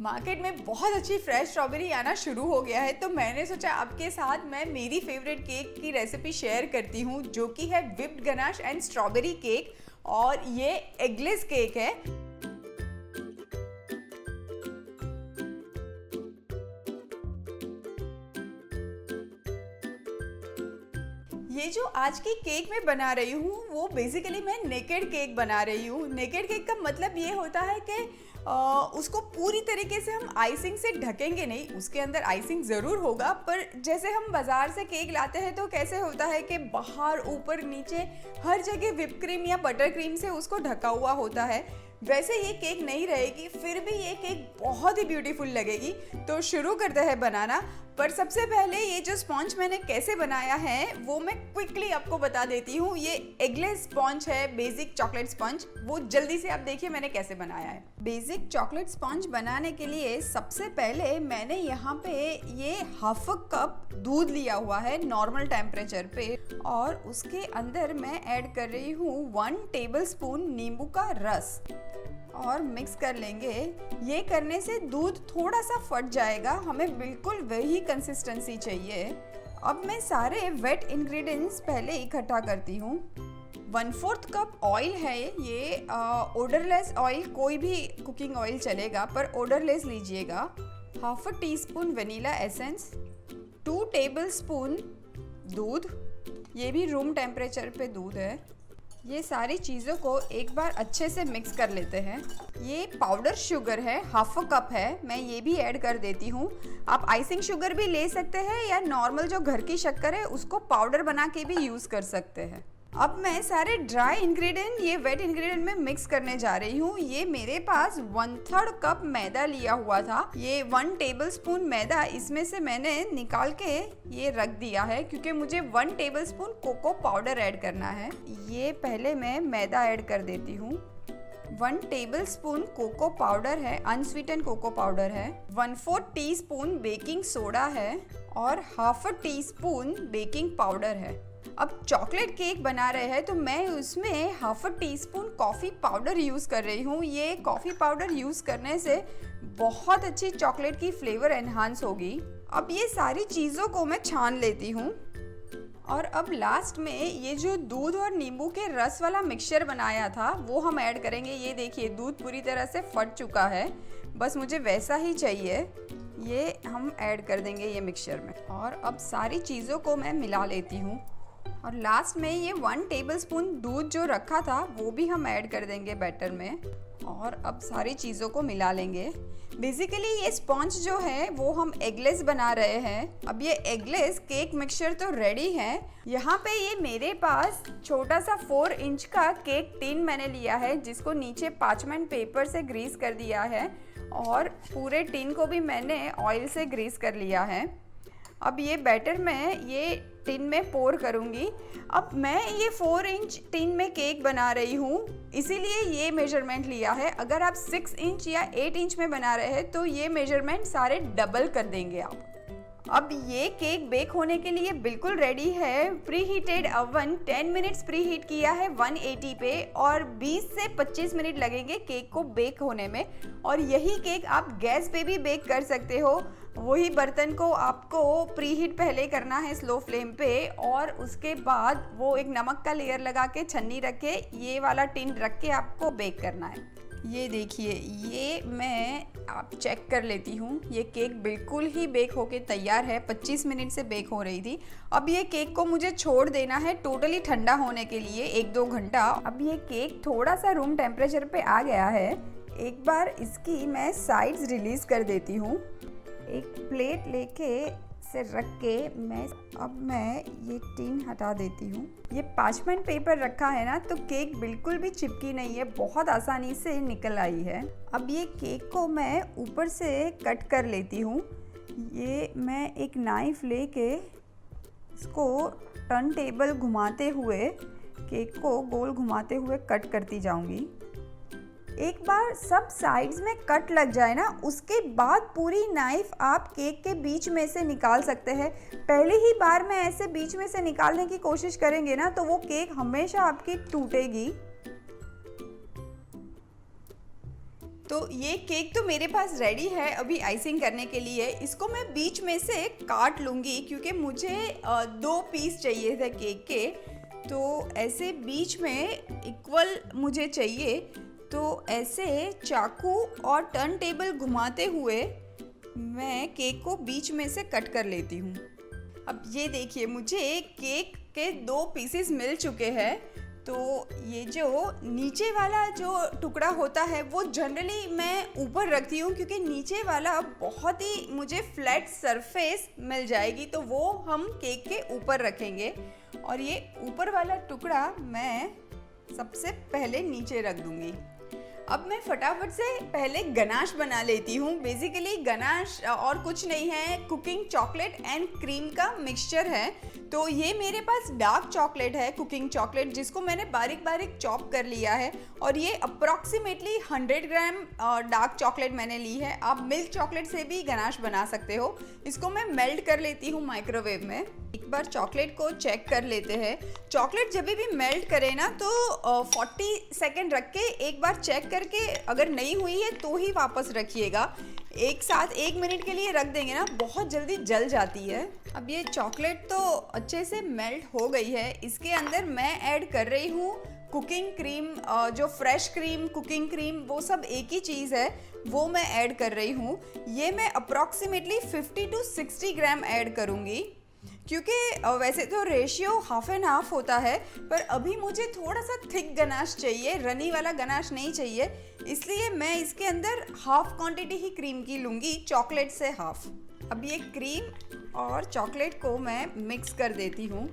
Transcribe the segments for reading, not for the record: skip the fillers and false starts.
Market में बहुत अच्छी फ्रेश स्ट्रॉबेरी आना शुरू हो गया है, तो मैंने सोचा आपके साथ मैं मेरी फेवरेट केक की रेसिपी शेयर करती हूँ, जो कि है whipped ganache and strawberry cake. और ये एगलेस केक है। ये जो आज की केक मैं बना रही हूँ वो बेसिकली मैं नेकेड केक बना रही हूँ। नेकेड केक का मतलब ये होता है कि उसको पूरी तरीके से हम आइसिंग से ढकेंगे नहीं, उसके अंदर आइसिंग ज़रूर होगा, पर जैसे हम बाज़ार से केक लाते हैं तो कैसे होता है कि बाहर ऊपर नीचे हर जगह व्हिप क्रीम या बटर क्रीम से उसको ढका हुआ होता है, वैसे ये केक नहीं रहेगी। फिर भी ये केक बहुत ही ब्यूटीफुल लगेगी। तो शुरू करते हैं बनाना। पर सबसे पहले ये जो स्पॉन्ज मैंने कैसे बनाया है वो मैं क्विकली आपको बता देती हूँ। ये एगलेस स्पॉन्ज है, बेसिक चॉकलेट स्पॉन्ज। वो जल्दी से आप देखिए मैंने कैसे बनाया है। बेसिक चॉकलेट स्पॉन्ज बनाने के लिए सबसे पहले मैंने यहाँ पे ये हाफ कप दूध लिया हुआ है नॉर्मल टेम्परेचर पे, और उसके अंदर मैं ऐड कर रही हूँ 1 टेबलस्पून नींबू का रस और मिक्स कर लेंगे। ये करने से दूध थोड़ा सा फट जाएगा, हमें बिल्कुल वही कंसिस्टेंसी चाहिए। अब मैं सारे वेट इंग्रेडिएंट्स पहले इकट्ठा करती हूँ। 1/4 कप ऑयल है ये, ओडरलेस ऑयल, कोई भी कुकिंग ऑयल चलेगा पर ओडरलेस लीजिएगा। Half teaspoon vanilla essence, 2 tablespoon दूध, ये भी रूम टेम्परेचर पे दूध है। ये सारी चीज़ों को एक बार अच्छे से मिक्स कर लेते हैं। ये पाउडर शुगर है, हाफ कप है, मैं ये भी ऐड कर देती हूँ। आप आइसिंग शुगर भी ले सकते हैं या नॉर्मल जो घर की शक्कर है उसको पाउडर बना के भी यूज़ कर सकते हैं। अब मैं सारे ड्राई इंग्रेडिएंट ये वेट इंग्रेडिएंट में मिक्स करने जा रही हूँ। ये मेरे पास 1/3 कप मैदा लिया हुआ था। ये 1 टेबलस्पून मैदा इसमें से मैंने निकाल के ये रख दिया है, क्योंकि मुझे 1 टेबलस्पून कोको पाउडर ऐड करना है। ये पहले मैं मैदा ऐड कर देती हूँ। 1 टेबलस्पून कोको पाउडर है, अनस्वीटेंड कोको पाउडर है। 1/4 टीस्पून बेकिंग सोडा है और हाफ टीस्पून बेकिंग पाउडर है। अब चॉकलेट केक बना रहे हैं तो मैं उसमें half teaspoon coffee powder use कर रही हूँ। ये कॉफ़ी पाउडर यूज़ करने से बहुत अच्छी चॉकलेट की फ्लेवर एनहांस होगी। अब ये सारी चीज़ों को मैं छान लेती हूँ। और अब लास्ट में ये जो दूध और नींबू के रस वाला मिक्सचर बनाया था वो हम ऐड करेंगे। ये देखिए दूध पूरी तरह से फट चुका है, बस मुझे वैसा ही चाहिए। ये हम ऐड कर देंगे ये मिक्सचर में, और अब सारी चीज़ों को मैं मिला लेती हूँ। और लास्ट में ये 1 टेबलस्पून दूध जो रखा था वो भी हम ऐड कर देंगे बैटर में, और अब सारी चीज़ों को मिला लेंगे। बेसिकली ये स्पॉन्ज जो है वो हम एगलेस बना रहे हैं। अब ये एगलेस केक मिक्सचर तो रेडी है। यहाँ पे ये मेरे पास छोटा सा 4 इंच का केक टिन मैंने लिया है, जिसको नीचे पार्चमेंट पेपर से ग्रीस कर दिया है, और पूरे टिन को भी मैंने ऑयल से ग्रीस कर लिया है। अब ये बैटर मैं ये टिन में पोर करूँगी। अब मैं ये 4 इंच टिन में केक बना रही हूँ, इसीलिए ये मेजरमेंट लिया है। अगर आप 6 इंच या 8 इंच में बना रहे हैं तो ये मेजरमेंट सारे डबल कर देंगे आप। अब ये केक बेक होने के लिए बिल्कुल रेडी है। Pre heated oven 10 minutes pre heat किया है 180 पे, और 20 से 25 मिनट लगेंगे केक को बेक होने में। और यही केक आप गैस पे भी बेक कर सकते हो। वही बर्तन को आपको प्री हीट पहले करना है स्लो फ्लेम पे, और उसके बाद वो एक नमक का लेयर लगा के छन्नी रख के ये वाला टिन रख के आपको बेक करना है। ये देखिए, ये मैं आप चेक कर लेती हूँ, ये केक बिल्कुल ही बेक होके तैयार है। 25 मिनट से बेक हो रही थी। अब ये केक को मुझे छोड़ देना है टोटली ठंडा होने के लिए 1-2 घंटा। अब ये केक थोड़ा सा रूम टेम्परेचर पे आ गया है। एक बार इसकी मैं साइड्स रिलीज़ कर देती हूँ। एक प्लेट लेके से रख के मैं ये टिन हटा देती हूँ। ये पार्चमेंट पेपर रखा है ना, तो केक बिल्कुल भी चिपकी नहीं है, बहुत आसानी से निकल आई है। अब ये केक को मैं ऊपर से कट कर लेती हूँ। ये मैं एक नाइफ लेके इसको टर्न टेबल घुमाते हुए केक को गोल घुमाते हुए कट करती जाऊँगी। एक बार सब साइड्स में कट लग जाए ना, उसके बाद पूरी नाइफ आप केक के बीच में से निकाल सकते हैं। पहली ही बार में ऐसे बीच में से निकालने की कोशिश करेंगे ना तो वो केक हमेशा आपकी टूटेगी। तो ये केक तो मेरे पास रेडी है अभी आइसिंग करने के लिए। इसको मैं बीच में से काट लूँगी क्योंकि मुझे 2 पीस चाहिए थे केक के, तो ऐसे बीच में इक्वल मुझे चाहिए। तो ऐसे चाकू और टर्न टेबल घुमाते हुए मैं केक को बीच में से कट कर लेती हूँ। अब ये देखिए मुझे केक के 2 पीसेस मिल चुके हैं। तो ये जो नीचे वाला जो टुकड़ा होता है वो जनरली मैं ऊपर रखती हूँ क्योंकि नीचे वाला बहुत ही मुझे फ्लैट सरफेस मिल जाएगी, तो वो हम केक के ऊपर रखेंगे। और ये ऊपर वाला टुकड़ा मैं सबसे पहले नीचे रख दूँगी। अब मैं फटाफट से पहले गनाश बना लेती हूँ। बेसिकली गनाश और कुछ नहीं है, कुकिंग चॉकलेट एंड क्रीम का मिक्सचर है। तो ये मेरे पास डार्क चॉकलेट है, कुकिंग चॉकलेट, जिसको मैंने बारीक बारीक चॉप कर लिया है। और ये अप्रॉक्सीमेटली 100 ग्राम डार्क चॉकलेट मैंने ली है। आप मिल्क चॉकलेट से भी गनाश बना सकते हो। इसको मैं मेल्ट कर लेती हूँ माइक्रोवेव में। एक बार चॉकलेट को चेक कर लेते हैं। चॉकलेट जब भी मेल्ट करे ना तो 40 सेकेंड रख के एक बार चेक करके अगर नहीं हुई है तो ही वापस रखिएगा। एक साथ 1 मिनट के लिए रख देंगे ना, बहुत जल्दी जल जाती है। अब ये चॉकलेट तो अच्छे से मेल्ट हो गई है। इसके अंदर मैं ऐड कर रही हूँ कुकिंग क्रीम, जो फ्रेश क्रीम, कुकिंग क्रीम, वो सब एक ही चीज़ है, वो मैं ऐड कर रही हूँ। ये मैं अप्रॉक्सीमेटली 50 to 60 ग्राम ऐड करूँगी क्योंकि वैसे तो रेशियो हाफ एंड हाफ होता है, पर अभी मुझे थोड़ा सा थिक गनाश चाहिए, रनी वाला गनाश नहीं चाहिए। इसलिए मैं इसके अंदर हाफ क्वांटिटी ही क्रीम की लूँगी, चॉकलेट से हाफ। अब ये क्रीम और चॉकलेट को मैं मिक्स कर देती हूँ।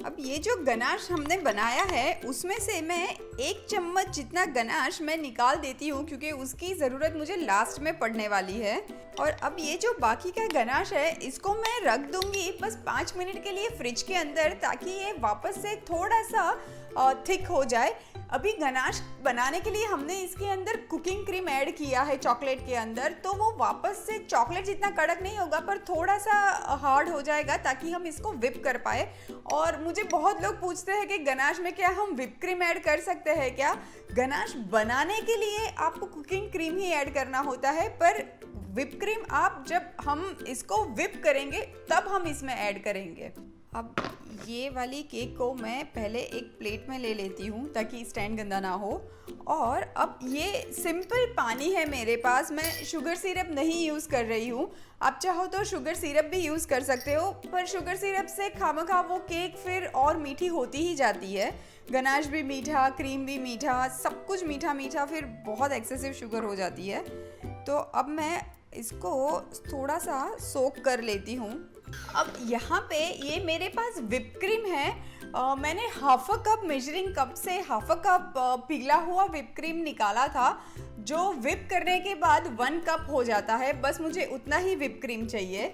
अब ये जो गनाश हमने बनाया है उसमें से मैं 1 चम्मच जितना गनाश मैं निकाल देती हूँ क्योंकि उसकी ज़रूरत मुझे लास्ट में पड़ने वाली है। और अब ये जो बाकी का गनाश है इसको मैं रख दूँगी बस 5 मिनट के लिए फ्रिज के अंदर, ताकि ये वापस से थोड़ा सा थिक हो जाए। अभी गनाश बनाने के लिए हमने इसके अंदर कुकिंग क्रीम ऐड किया है चॉकलेट के अंदर, तो वो वापस से चॉकलेट जितना कड़क नहीं होगा पर थोड़ा सा हार्ड हो जाएगा ताकि हम इसको विप कर पाए। और मुझे बहुत लोग पूछते हैं कि गनाश में क्या हम विप क्रीम ऐड कर सकते हैं क्या? गनाश बनाने के लिए आपको कुकिंग क्रीम ही ऐड करना होता है, पर विप क्रीम आप जब हम इसको विप करेंगे तब हम इसमें ऐड करेंगे। अब ये वाली केक को मैं पहले एक प्लेट में ले लेती हूँ ताकि स्टैंड गंदा ना हो। और अब ये सिंपल पानी है मेरे पास, मैं शुगर सिरप नहीं यूज़ कर रही हूँ। आप चाहो तो शुगर सिरप भी यूज़ कर सकते हो, पर शुगर सिरप से खामखा वो केक फिर और मीठी होती ही जाती है। गनाश भी मीठा, क्रीम भी मीठा, सब कुछ मीठा मीठा, फिर बहुत एक्सेसिव शुगर हो जाती है। तो अब मैं इसको थोड़ा सा सोक कर लेती हूँ। अब यहाँ पे ये मेरे पास विप क्रीम है। मैंने half a cup measuring cup से हाफ अ कप पिघला हुआ विप क्रीम निकाला था, जो विप करने के बाद 1 कप हो जाता है। बस मुझे उतना ही विप क्रीम चाहिए।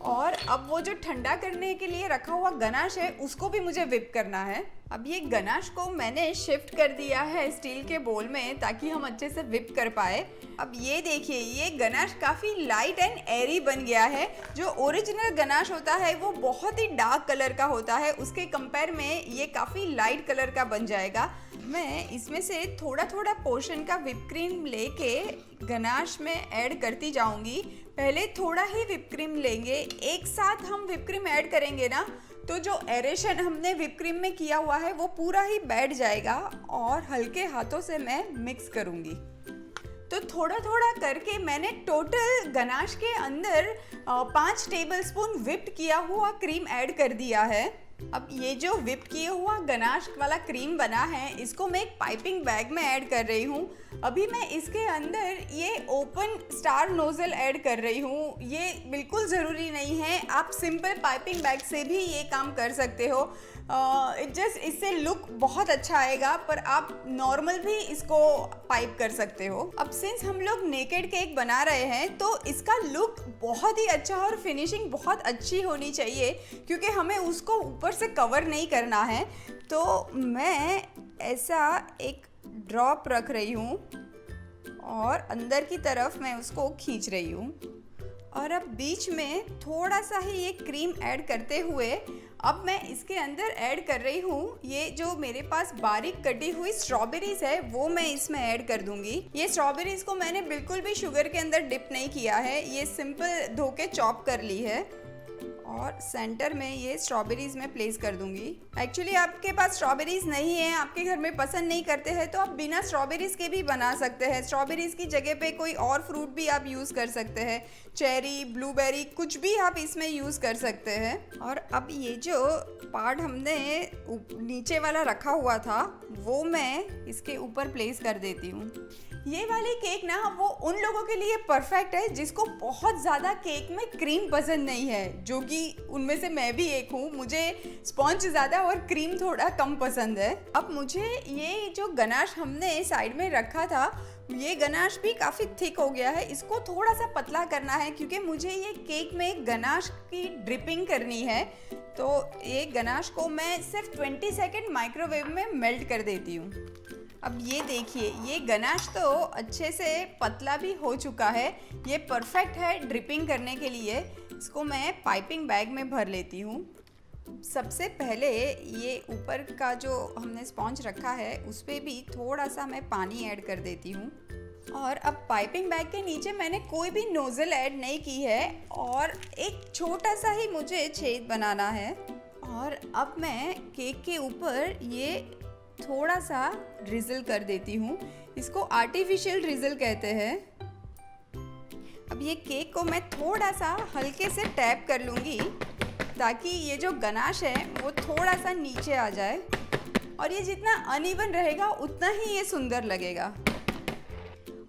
और अब वो जो ठंडा करने के लिए रखा हुआ गनाश है उसको भी मुझे विप करना है। अब ये गनाश को मैंने शिफ्ट कर दिया है स्टील के बोल में ताकि हम अच्छे से विप कर पाए। अब ये देखिए ये गनाश काफ़ी लाइट एंड एरी बन गया है। जो ओरिजिनल गनाश होता है वो बहुत ही डार्क कलर का होता है, उसके कंपेयर में ये काफ़ी लाइट कलर का बन जाएगा। मैं इसमें से थोड़ा थोड़ा पोर्शन का विप क्रीम लेके गनाश में ऐड करती जाऊंगी। पहले थोड़ा ही विप क्रीम लेंगे, एक साथ हम विप क्रीम ऐड करेंगे ना तो जो एरेशन हमने विप क्रीम में किया हुआ है वो पूरा ही बैठ जाएगा। और हल्के हाथों से मैं मिक्स करूंगी। तो थोड़ा थोड़ा करके मैंने टोटल गनाश के अंदर 5 टेबलस्पून विप्ड किया हुआ क्रीम ऐड कर दिया है। अब ये जो विप किए हुआ गनाश वाला क्रीम बना है इसको मैं एक पाइपिंग बैग में ऐड कर रही हूँ। अभी मैं इसके अंदर ये ओपन स्टार नोजल ऐड कर रही हूँ। ये बिल्कुल ज़रूरी नहीं है, आप सिंपल पाइपिंग बैग से भी ये काम कर सकते हो। इससे लुक बहुत अच्छा आएगा, पर आप नॉर्मल भी इसको पाइप कर सकते हो। अब सिंस हम लोग नेकेड केक बना रहे हैं तो इसका लुक बहुत ही अच्छा और फिनिशिंग बहुत अच्छी होनी चाहिए, क्योंकि हमें उसको ऊपर से कवर नहीं करना है। तो मैं ऐसा एक ड्रॉप रख रही हूँ और अंदर की तरफ मैं उसको खींच रही हूँ। और अब बीच में थोड़ा सा ही ये क्रीम ऐड करते हुए अब मैं इसके अंदर ऐड कर रही हूँ ये जो मेरे पास बारीक कटी हुई स्ट्रॉबेरीज है वो मैं इसमें ऐड कर दूंगी। ये स्ट्रॉबेरीज को मैंने बिल्कुल भी शुगर के अंदर डिप नहीं किया है, ये सिंपल धो के चॉप कर ली है और सेंटर में ये स्ट्रॉबेरीज में प्लेस कर दूंगी। एक्चुअली आपके पास स्ट्रॉबेरीज नहीं है, आपके घर में पसंद नहीं करते हैं तो आप बिना स्ट्रॉबेरीज के भी बना सकते हैं। स्ट्रॉबेरीज की जगह पे कोई और फ्रूट भी आप यूज़ कर सकते हैं, चेरी, ब्लूबेरी, कुछ भी आप इसमें यूज़ कर सकते हैं। और अब ये जो पार्ट हमने नीचे वाला रखा हुआ था वो मैं इसके ऊपर प्लेस कर देती हूँ। ये वाली केक ना वो उन लोगों के लिए परफेक्ट है जिसको बहुत ज़्यादा केक में क्रीम पसंद नहीं है, जो कि उनमें से मैं भी एक हूँ। मुझे स्पॉन्ज ज़्यादा और क्रीम थोड़ा कम पसंद है। अब मुझे ये जो गनाश हमने साइड में रखा था ये गनाश भी काफ़ी थिक हो गया है, इसको थोड़ा सा पतला करना है क्योंकि मुझे ये केक में गनाश की ड्रिपिंग करनी है। तो ये गनाश को मैं सिर्फ 20 सेकेंड माइक्रोवेव में मेल्ट कर देती हूँ। अब ये देखिए ये गनाश तो अच्छे से पतला भी हो चुका है, ये परफेक्ट है ड्रिपिंग करने के लिए। इसको मैं पाइपिंग बैग में भर लेती हूँ। सबसे पहले ये ऊपर का जो हमने स्पॉन्ज रखा है उस पर भी थोड़ा सा मैं पानी ऐड कर देती हूँ। और अब पाइपिंग बैग के नीचे मैंने कोई भी नोज़ल ऐड नहीं की है और एक छोटा सा ही मुझे छेद बनाना है। और अब मैं केक के ऊपर ये थोड़ा सा ड्रिजल कर देती हूँ, इसको आर्टिफिशियल ड्रिजल कहते हैं। अब ये केक को मैं थोड़ा सा हल्के से टैप कर लूँगी ताकि ये जो गनाश है वो थोड़ा सा नीचे आ जाए और ये जितना अनइवन रहेगा उतना ही ये सुंदर लगेगा।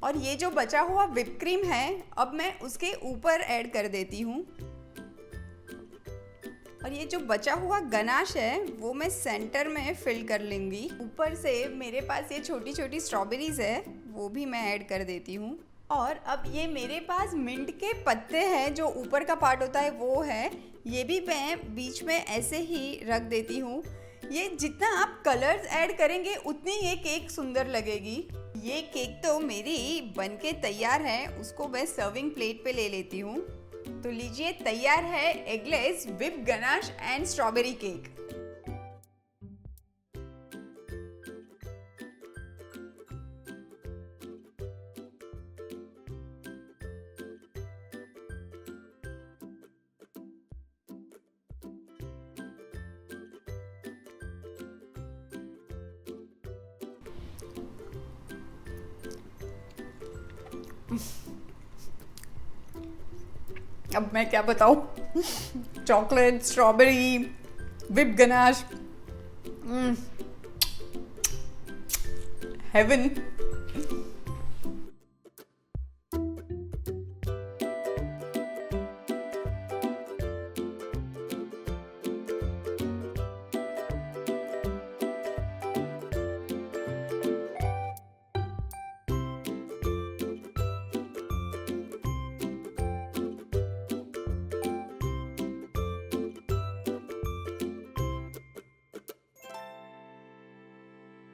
और ये जो बचा हुआ व्हिप क्रीम है अब मैं उसके ऊपर ऐड कर देती हूँ और ये जो बचा हुआ गनाश है वो मैं सेंटर में फिल कर लूँगी। ऊपर से मेरे पास ये छोटी छोटी स्ट्रॉबेरीज है वो भी मैं ऐड कर देती हूँ। और अब ये मेरे पास मिंट के पत्ते हैं, जो ऊपर का पार्ट होता है वो है, ये भी मैं बीच में ऐसे ही रख देती हूँ। ये जितना आप कलर्स ऐड करेंगे उतनी ये केक सुंदर लगेगी। ये केक तो मेरी बनके तैयार है, उसको मैं सर्विंग प्लेट पे ले लेती हूँ। तो लीजिए तैयार है eggless whip ganache and strawberry cake. अब मैं क्या बताऊँ, chocolate, strawberry, whip ganache, haven.